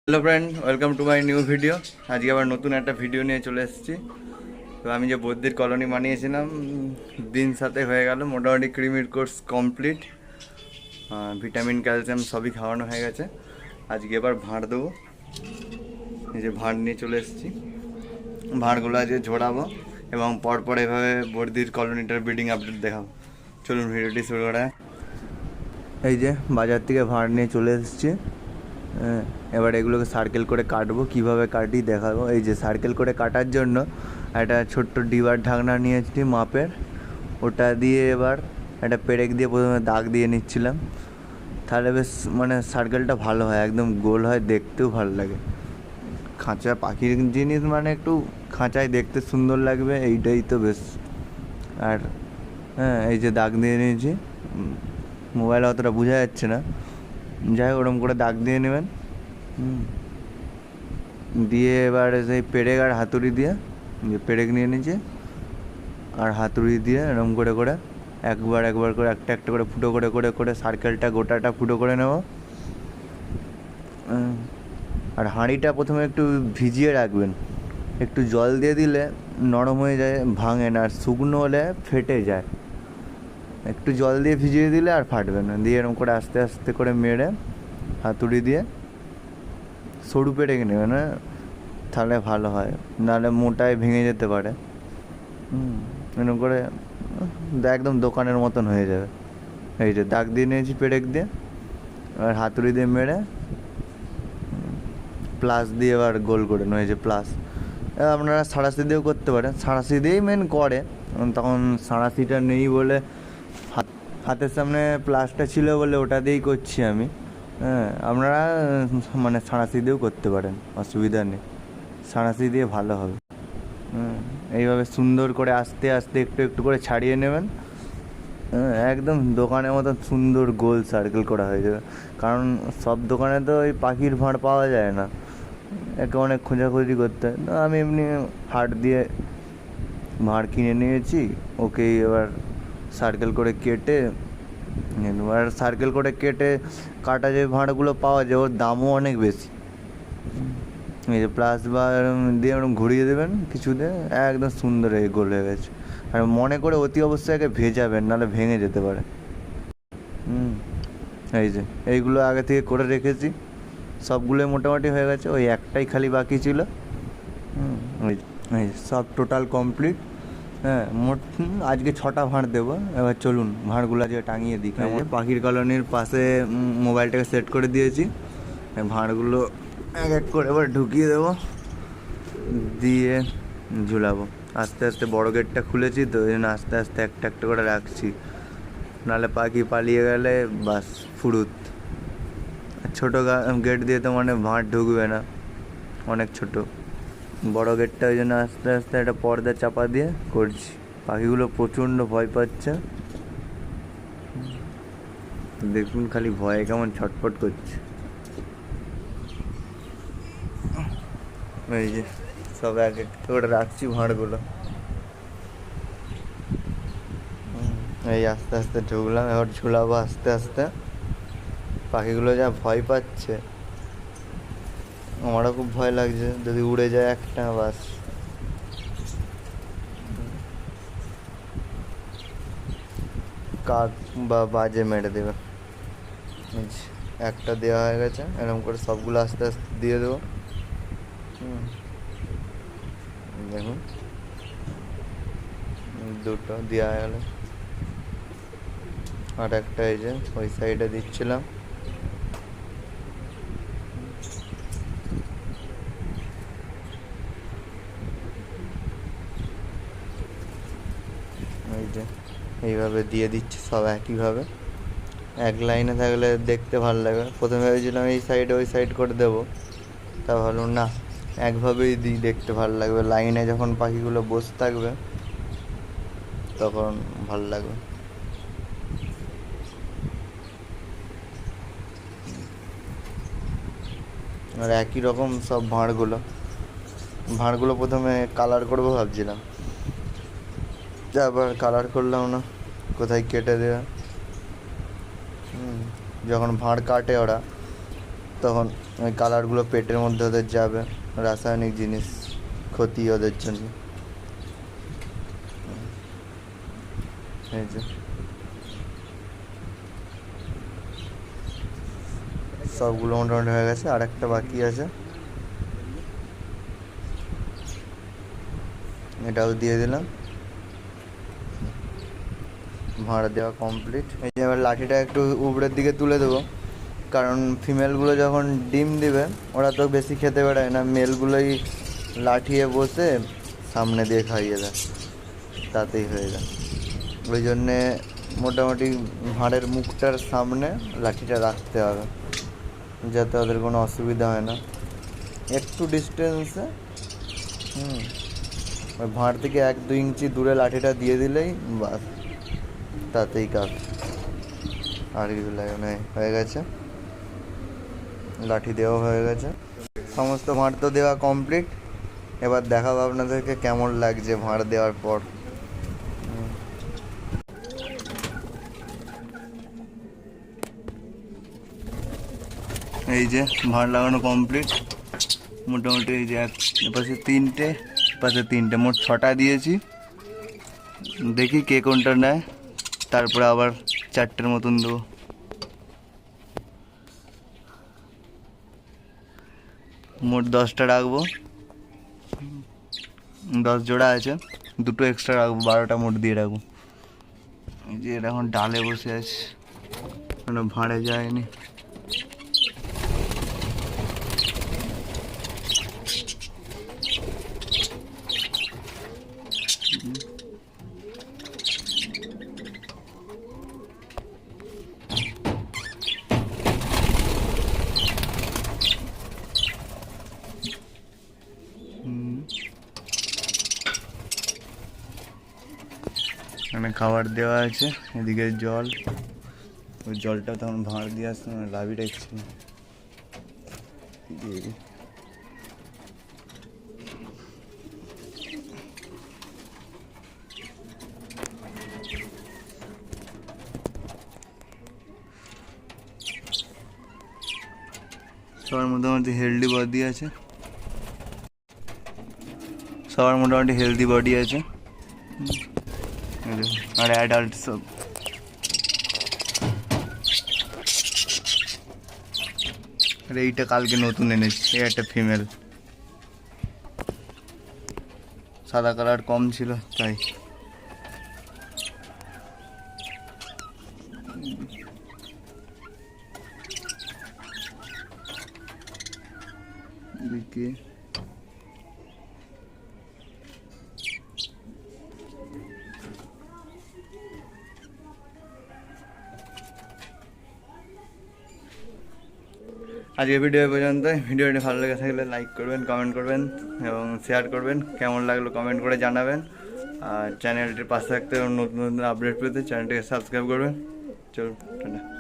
Hello friend, welcome to my new video. আজকে আবার নতুন একটা ভিডিও নিয়ে চলে এসেছি। তো আমি যে বদ্যির কলোনি বানিয়েছিলাম, দিন সাথে হয়ে গেল, মোটামুটি ক্রিমির কোর্স কমপ্লিট, ভিটামিন ক্যালসিয়াম সবই খাওয়ানো হয়ে গেছে। আজকে এবার ভাঁড় দেবো। এই যে ভাঁড় নিয়ে চলে এসেছি, ভাঁড়গুলো আজকে ঝোড়াবো এবং পরপর এভাবে বদ্যির কলোনিটার ব্রিডিং আপডেট দেখাবো। চলুন ভিডিওটি শুরু করা। এই যে বাজার থেকে ভাঁড় নিয়ে চলে এসেছি। এবার এগুলোকে সার্কেল করে কাটবো, কিভাবে কাটি দেখাবো। এই যে সার্কেল করে কাটার জন্য একটা ছোট্ট ডিবার ঢাকনা নিয়েছি মাপের, ওটা দিয়ে এবার একটা পেরেক দিয়ে প্রথমে দাগ দিয়ে নিচ্ছিলাম। তাহলে বেশ মানে সার্কেলটা ভালো হয়, একদম গোল হয়, দেখতেও ভালো লাগে। খাঁচা পাখির জিনিস মানে একটু খাঁচায় দেখতে সুন্দর লাগবে, এইটাই তো বেশ। আর এই যে দাগ দিয়ে নিয়েছি, মোবাইলে অতটা বোঝা যাচ্ছে না, যাই ওরম করে দাগ দিয়ে নেবেন। দিয়ে এবার সেই পেরেক আর হাতুড়ি দিয়ে, পেরেক নিয়ে নিয়েছে আর হাতুড়ি দিয়ে এরকম করে করে একবার একবার করে একটা একটা করে ফুটো করে করে করে সার্কেলটা গোটাটা ফুটো করে নেব। আর হাঁড়িটা প্রথমে একটু ভিজিয়ে রাখবেন, একটু জল দিয়ে দিলে নরম হয়ে যায়, ভাঙে না। আর শুকনো হলে ফেটে যায়। একটু জল দিয়ে ভিজিয়ে দিলে আর ফাটবে না। দিয়ে এরকম করে আস্তে আস্তে করে মেরে হাতুড়ি দিয়ে সরু পেরেক নেবে না, তাহলে ভালো হয়, নাহলে মোটায় ভেঙে যেতে পারে। এরকম করে একদম দোকানের মতন হয়ে যাবে। এই যে দাগ দিয়ে নিয়েছি পেরেক দিয়ে, আর হাতুড়ি দিয়ে মেরে প্লাস দিয়ে এবার গোল করে নেয়। যে প্লাস আপনারা সাঁড়াশি দিয়েও করতে পারেন, সাঁড়াশি দিয়েই মেন করে। তখন সাঁড়াশিটা নেই বলে হাতের সামনে প্লাসটা ছিল বলে ওটা দিয়েই করছি আমি। আপনারা মানে সাঁড়াশি দিয়েও করতে পারেন, অসুবিধা নেই, সাঁড়াশি দিয়ে ভালো হবে। এইভাবে সুন্দর করে আস্তে আস্তে একটু একটু করে ছাড়িয়ে নেবেন। একদম দোকানের মতন সুন্দর গোল সার্কেল করা হয়ে যাবে। কারণ সব দোকানে তো ওই পাখির ভাঁড় পাওয়া যায় না, একে অনেক খোঁজাখুঁজি করতে হয়। আমি এমনি হাট দিয়ে ভাঁড় কিনে নিয়েছি, ওকেই এবার সার্কেল করে কেটে, এবার সার্কেল করে কেটে কাটা যে ভাঁড়গুলো পাওয়া যায় ওর দামও অনেক বেশি। এই যে প্লাস বা দিয়ে ওরকম ঘুরিয়ে দেবেন কিছুতে, একদম সুন্দর এই গোল হয়ে গেছে। আর মনে করে অতি অবশ্যই আগে ভেজাবেন, নাহলে ভেঙে যেতে পারে। এই যে এইগুলো আগে থেকে করে রেখেছি, সবগুলোই মোটামুটি হয়ে গেছে, ওই একটাই খালি বাকি ছিল। এই সব টোটাল কমপ্লিট। মোট আজকে 6টা ভাঁড় দেবো। এবার চলুন ভাঁড়গুলো আজকে টাঙিয়ে দিই। পাখির কলোনির পাশে মোবাইলটাকে সেট করে দিয়েছি, ভাঁড়গুলো এক এক করে এবার ঢুকিয়ে দেবো, দিয়ে ঝুলাবো। আস্তে আস্তে বড় গেটটা খুলেছি তো, ওই জন্য আস্তে আস্তে একটা একটা করে রাখছি, নাহলে পাখি পালিয়ে গেলে বাস ফুরুত। ছোটো গেট দিয়ে তো মানে ভাঁড় ঢুকবে না, অনেক ছোট। বড় গেটটা ওই জন্য আস্তে আস্তে একটা পর্দা চাপা দিয়ে করছি। পাখিগুলো প্রচণ্ড ভয় পাচ্ছে, দেখুন খালি ভয়ে কেমন ছটফট করছে। এই যে সব এক এক করে রাখছি ভাঁড়গুলো। এই আস্তে আস্তে ঢুকলাম, এবার ঝুলাবো আস্তে আস্তে। পাখিগুলো যা ভয় পাচ্ছে, আমারও খুব ভয় লাগছে, যদি উড়ে যায় একটা বাস কাক বা বাজে মেরে দেবে। একটা দেওয়া হয়ে গেছে, এরকম করে সবগুলো আস্তে আস্তে দিয়ে দেবো। দেখুন দুটো দেওয়া হয়ে গেল, আর একটা এই যে ওই সাইডে দিচ্ছিলাম। এই যে এইভাবে দিয়ে দিচ্ছি সব একইভাবে, এক লাইনে থাকলে দেখতে ভালো লাগে। প্রথমে ভেবেছিলাম এই সাইডে ওই সাইড করে দেবো, তা ভালো না, একভাবেই দিই, দেখতে ভালো লাগবে। লাইনে যখন পাখিগুলো বসে থাকবে তখন ভালো লাগবে। আর একই রকম সব ভাঁড়গুলো প্রথমে কালার করবো ভাবছিলাম, তারপর কালার করলাম না, কোথায় কেটে দেওয়া। যখন ভাঁড় কাটে ওরা তখন ওই কালারগুলো পেটের মধ্যে ওদের যাবে, রাসায়নিক জিনিস ক্ষতি ওদের জন্য। এই যে সবগুলো মোটামুটি হয়ে গেছে, আর একটা বাকি আছে, এটাও দিয়ে দিলাম। ভাঁড় দেওয়া কমপ্লিট। এই যে এবার লাঠিটা একটু উপরের দিকে তুলে দেবো, কারণ ফিমেলগুলো যখন ডিম দিবে ওরা তো বেশি খেতে বেড়ায় না, মেলগুলোই লাঠিয়ে বসে সামনে দিয়ে খাইয়ে দেয়, তাতেই হয়ে যায়। ওই জন্যে মোটামুটি ভাঁড়ের মুখটার সামনে লাঠিটা রাখতে হবে, যাতে ওদের কোনো অসুবিধা হয় না। একটু ডিস্টেন্সে ওই ভাঁড় থেকে 1-2 ইঞ্চি দূরে লাঠিটা দিয়ে দিলেই বাস, তাতেই কাজ। আর কিছু লাগে না। হয়ে গেছে, লাঠি দেওয়া হয়ে গেছে, সমস্ত ভাঁড় তো দেওয়া কমপ্লিট। এবার দেখাবো আপনাদেরকে কেমন লাগছে ভাঁড় দেওয়ার পর। এই যে ভাঁড় লাগানো কমপ্লিট মোটামুটি। এই যে এপাশে 3টে, এপাশে 3টে, মোট 6টা দিয়েছি। দেখি কে কোনটা নেয়, তারপরে আবার 4টের মতন দেবো। মোট 10টা রাখবো, 10 জোড়া আছে, 2টো এক্সট্রা রাখবো, 12টা মোট দিয়ে রাখবো। এই যে এটা এখন ডালে বসে আছে, কোনো ভাঁড়ে যায়নি। এখানে খাবার দেওয়া আছে, এদিকে জল, ওই জলটা তখন ভাঁড় দিয়ে আসতে লাভিটা ছিল। সবার মোটামুটি হেলদি বডি আছে, সবার মোটামুটি হেলদি বডি আছে, আর অ্যাডাল্ট সব। আর এইটা কালকে নতুন এনেছি, এই একটা ফিমেল, সাদা কালার কম ছিল তাই। দেখি আজকের ভিডিও পর্যন্ত। ভিডিওটি ভালো লেগে থাকলে লাইক করবেন, কমেন্ট করবেন এবং শেয়ার করবেন। কেমন লাগলো কমেন্ট করে জানাবেন। আর চ্যানেলটির পাশে থাকতে নতুন নতুন আপডেট পেতে চ্যানেলটিকে সাবস্ক্রাইব করবেন। চলুন, টাটা।